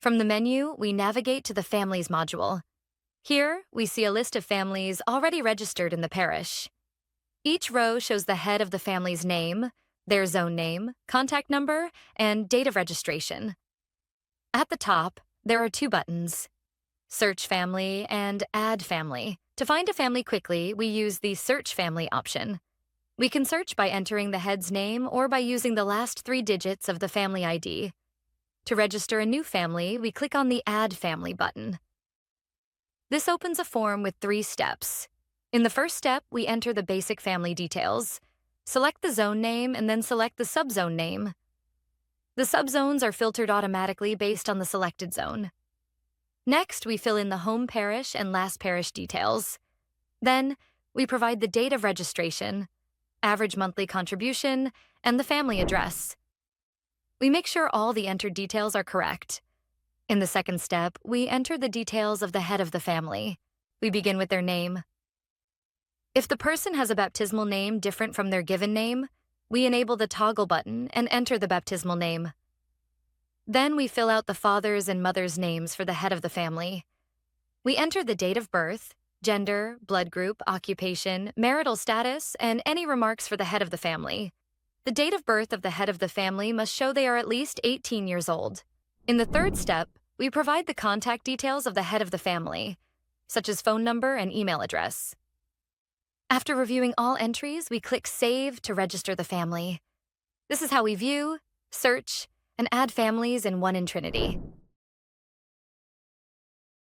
From the menu, we navigate to the Families module. Here, we see a list of families already registered in the parish. Each row shows the head of the family's name, their zone name, contact number, and date of registration. At the top, there are two buttons, Search Family and Add Family. To find a family quickly, we use the Search Family option. We can search by entering the head's name or by using the last 3 digits of the family ID. To register a new family, we click on the Add Family button. This opens a form with 3 steps. In the first step, we enter the basic family details. Select the zone name and then select the subzone name. The subzones are filtered automatically based on the selected zone. Next, we fill in the home parish and last parish details. Then, we provide the date of registration, average monthly contribution, and the family address. We make sure all the entered details are correct. In the second step, we enter the details of the head of the family. We begin with their name. If the person has a baptismal name different from their given name, we enable the toggle button and enter the baptismal name. Then we fill out the father's and mother's names for the head of the family. We enter the date of birth, gender, blood group, occupation, marital status, and any remarks for the head of the family. The date of birth of the head of the family must show they are at least 18 years old. In the third step, we provide the contact details of the head of the family, such as phone number and email address. After reviewing all entries, we click Save to register the family. This is how we view, search, and add families in One In Trinity.